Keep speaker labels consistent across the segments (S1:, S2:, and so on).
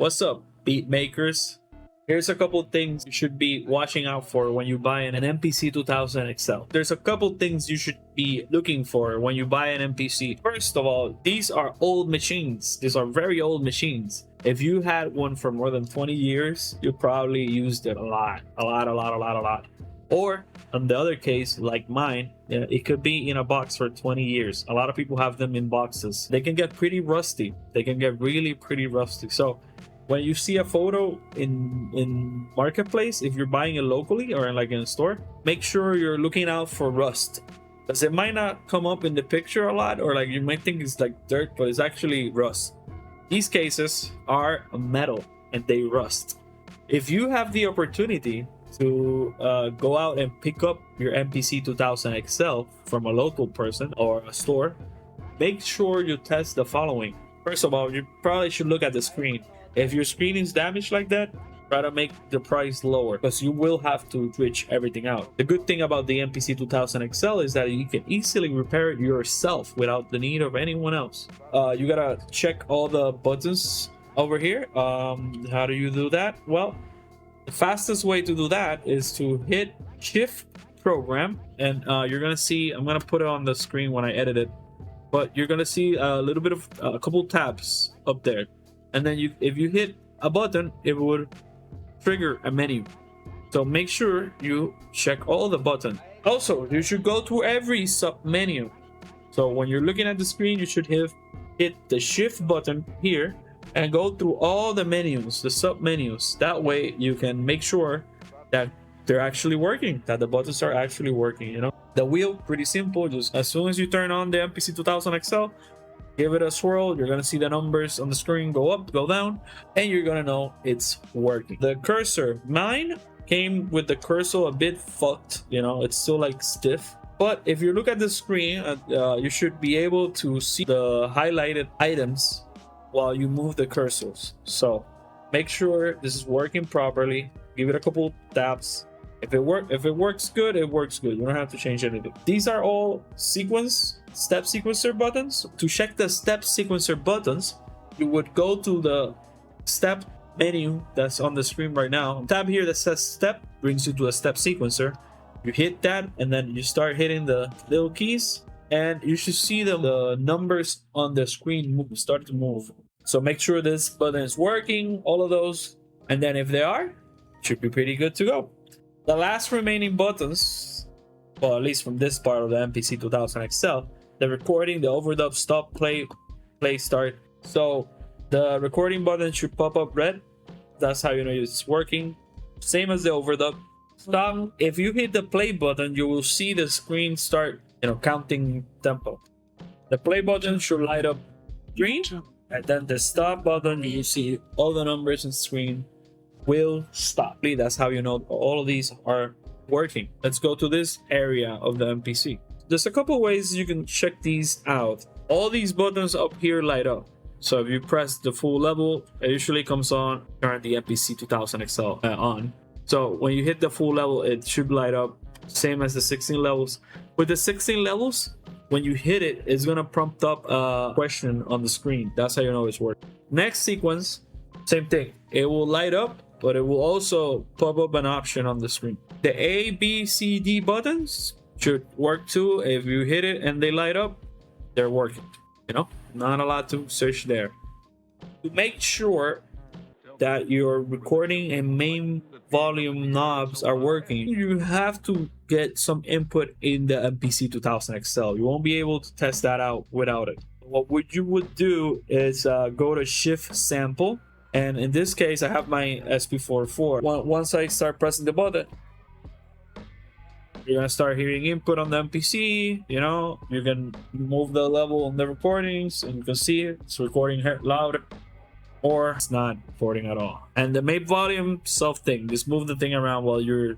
S1: What's up, beat makers? Here's a couple things you should be watching out for when you buy an MPC 2000 XL. There's a couple things you should be looking for when you buy an MPC. First of all, these are old machines. These are very old machines. If you had one for more than 20 years, you probably used it a lot. Or on the other case, like mine, it could be in a box for 20 years. A lot of people have them in boxes. They can get pretty rusty. They can get really pretty rusty. So when you see a photo in marketplace, if you're buying it locally or in a store, make sure you're looking out for rust, because it might not come up in the picture a lot, or you might think it's like dirt, but it's actually rust. These cases are metal and they rust. If you have the opportunity to go out and pick up your MPC 2000 XL from a local person or a store, make sure you test the following. First of all, you probably should look at the screen. If your screen is damaged like that, try to make the price lower, because you will have to switch everything out. The good thing about the MPC 2000 XL is that you can easily repair it yourself without the need of anyone else. You gotta check all the buttons over here. How do you do that? Well, the fastest way to do that is to hit Shift Program, and you're gonna see, I'm gonna put it on the screen when I edit it, but you're gonna see a little bit of a couple tabs up there. And then if you hit a button, it would trigger a menu. So make sure you check all the buttons. Also, you should go to every sub menu. So when you're looking at the screen, you should hit the shift button here and go through all the menus, the sub menus. That way you can make sure that they're actually working, that the buttons are actually working. The wheel, pretty simple. Just as soon as you turn on the MPC 2000 XL, give it a swirl, you're gonna see the numbers on the screen go up, go down, and you're gonna know it's working. The cursor, mine came with the cursor a bit fucked, it's still stiff. But if you look at the screen, you should be able to see the highlighted items while you move the cursors. So make sure this is working properly. Give it a couple taps. If it works good, it works good. You don't have to change anything. These are all step sequencer buttons. To check the step sequencer buttons, you would go to the step menu that's on the screen right now. Tab here that says step brings you to a step sequencer. You hit that, and then you start hitting the little keys, and you should see the numbers on the screen start to move. So make sure this button is working, all of those, and then if they are, it should be pretty good to go. The last remaining buttons, well, at least from this part of the MPC 2000 XL, the recording, the overdub, stop, play, start. So the recording button should pop up red. That's how you know it's working. Same as the overdub. Stop. If you hit the play button, you will see the screen start, counting tempo. The play button should light up green, and then the stop button, you will see all the numbers on screen will stop. That's how you know all of these are working. Let's go to this area of the MPC. There's a couple ways you can check these out. All these buttons up here light up. So if you press the full level, it usually comes on, turn the MPC 2000 XL on. So when you hit the full level, it should light up, same as the 16 levels. With the 16 levels, when you hit it, it's gonna prompt up a question on the screen. That's how you know it's working. Next sequence, same thing. It will light up, but it will also pop up an option on the screen. The A, B, C, D buttons should work too. If you hit it and they light up, they're working. Not a lot to search there. To make sure that your recording and main volume knobs are working, you have to get some input in the MPC 2000 XL. You won't be able to test that out without it. What you would do is go to Shift Sample. And in this case, I have my SP44. Once I start pressing the button, you're gonna start hearing input on the MPC. You can move the level on the recordings, and you can see it's recording loud, or it's not recording at all. And the main volume, self thing. Just move the thing around while you're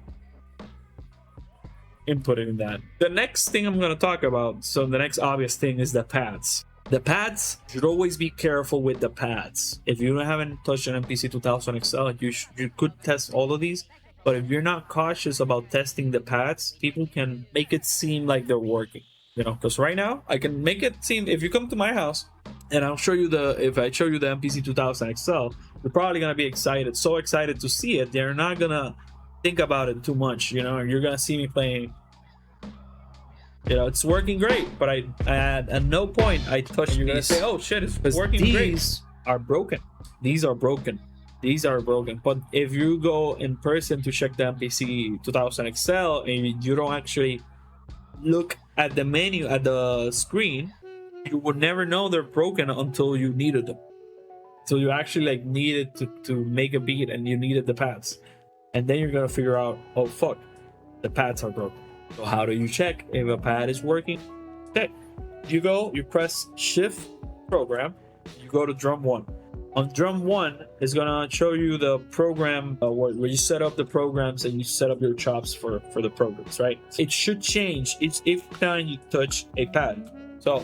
S1: inputting that. The next thing I'm gonna talk about, so the next obvious thing, is the pads. The pads, should always be careful with the pads. If you haven't touched an MPC 2000 XL, you could test all of these. But if you're not cautious about testing the pads, people can make it seem like they're working. Because right now, I can make it seem, if you come to my house and I'll show you if I show you the MPC 2000 XL, they're probably gonna be excited, so excited to see it, they're not gonna think about it too much. You know, you're gonna see me playing, you know, it's working great, but I at no point I touched. You're gonna say, oh shit, it's working great. These are broken. These are broken. These are broken. But if you go in person to check the MPC 2000 XL and you don't actually look at the menu at the screen, you would never know they're broken until you needed them. So you actually like needed to make a beat and you needed the pads, and then you're gonna figure out, oh fuck, the pads are broken. So how do you check if a pad is working? Okay, you press shift program, you go to drum 1. On drum 1 is gonna show you the program where you set up the programs and you set up your chops for the programs, right? It should change each time you touch a pad. So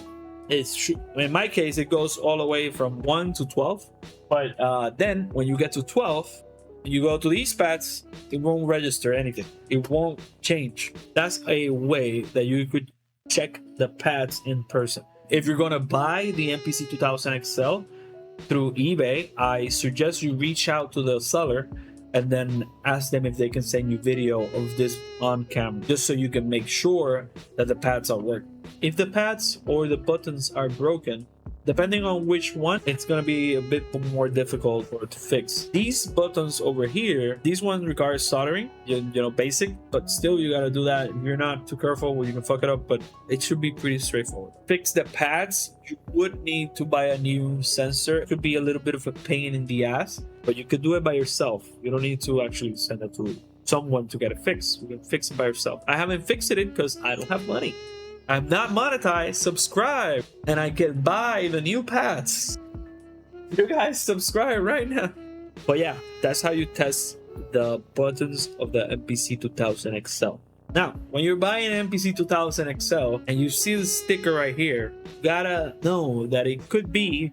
S1: in my case, it goes all the way from 1 to 12. But then when you get to 12, you go to these pads, it won't register anything. It won't change. That's a way that you could check the pads in person. If you're gonna buy the MPC 2000 XL through eBay, I suggest you reach out to the seller and then ask them if they can send you video of this on camera, just so you can make sure that the pads are working. If the pads or the buttons are broken, depending on which one, it's gonna be a bit more difficult to fix. These buttons over here, these ones require soldering, you know, basic, but still you gotta do that. If you're not too careful, you can fuck it up, but it should be pretty straightforward. Fix the pads, you would need to buy a new sensor. It could be a little bit of a pain in the ass, but you could do it by yourself. You don't need to actually send it to someone to get it fixed. You can fix it by yourself. I haven't fixed it because I don't have money. I'm not monetized. Subscribe and I can buy the new pads. You guys subscribe right now. But yeah, that's how you test the buttons of the MPC 2000 XL. Now, when you're buying an MPC 2000 XL and you see the sticker right here, you gotta know that it could be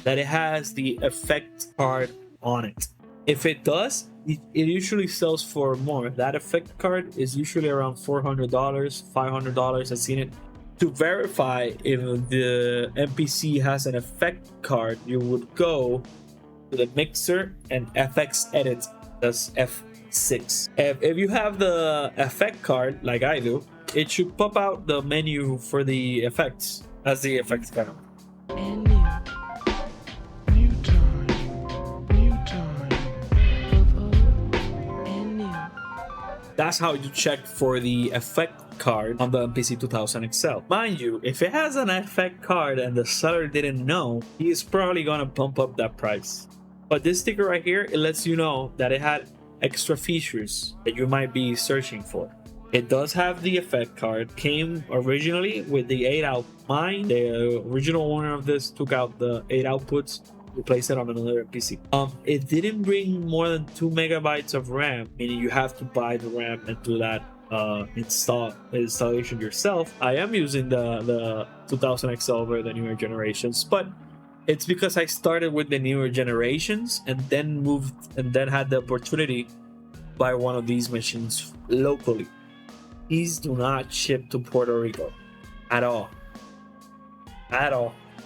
S1: that it has the effect card on it. If it does, it usually sells for more. That effect card is usually around $400, $500. I've seen it. To verify if the MPC has an effect card, you would go to the mixer and FX edit. That's F6. If you have the effect card, like I do, it should pop out the menu for the effects as the effects card. That's how you check for the effect card on the MPC 2000 XL. Mind you, if it has an effect card and the seller didn't know, he is probably gonna bump up that price. But this sticker right here, it lets you know that it had extra features that you might be searching for. It does have the effect card. Came originally with the 8-out. Mine, the original owner of this, took out the 8 outputs, replace it on another PC. It didn't bring more than 2 megabytes of RAM, meaning you have to buy the RAM and do that installation yourself. I am using the 2000 XL over the newer generations, but it's because I started with the newer generations and then had the opportunity to buy one of these machines locally. These do not ship to Puerto Rico at all.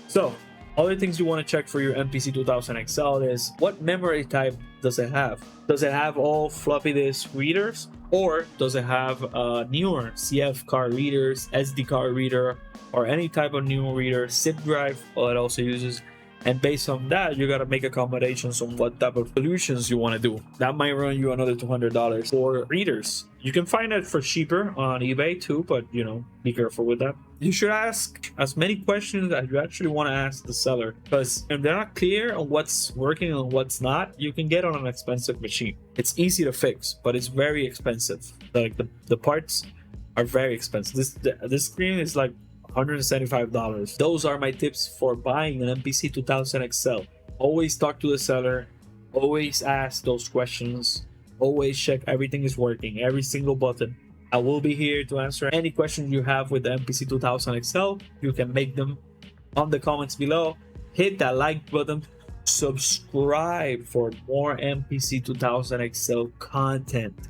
S1: So other things you want to check for your MPC 2000 XL is what memory type does it have? Does it have all floppy disk readers, or does it have newer CF card readers, SD card reader, or any type of new reader, zip drive? Well, it also uses. And based on that, you gotta make accommodations on what type of solutions you want to do. That might run you another $200 for readers. You can find it for cheaper on eBay too, but you know, be careful with that. You should ask as many questions as you actually want to ask the seller, because if they're not clear on what's working and what's not, you can get on an expensive machine. It's easy to fix, but it's very expensive. Like the parts are very expensive. This screen is like $175. Those are my tips for buying an MPC 2000 XL. Always talk to the seller, always ask those questions, always check everything is working, every single button. I will be here to answer any questions you have with the MPC 2000 XL. You can make them on the comments below. Hit that like button, subscribe for more MPC 2000 XL content.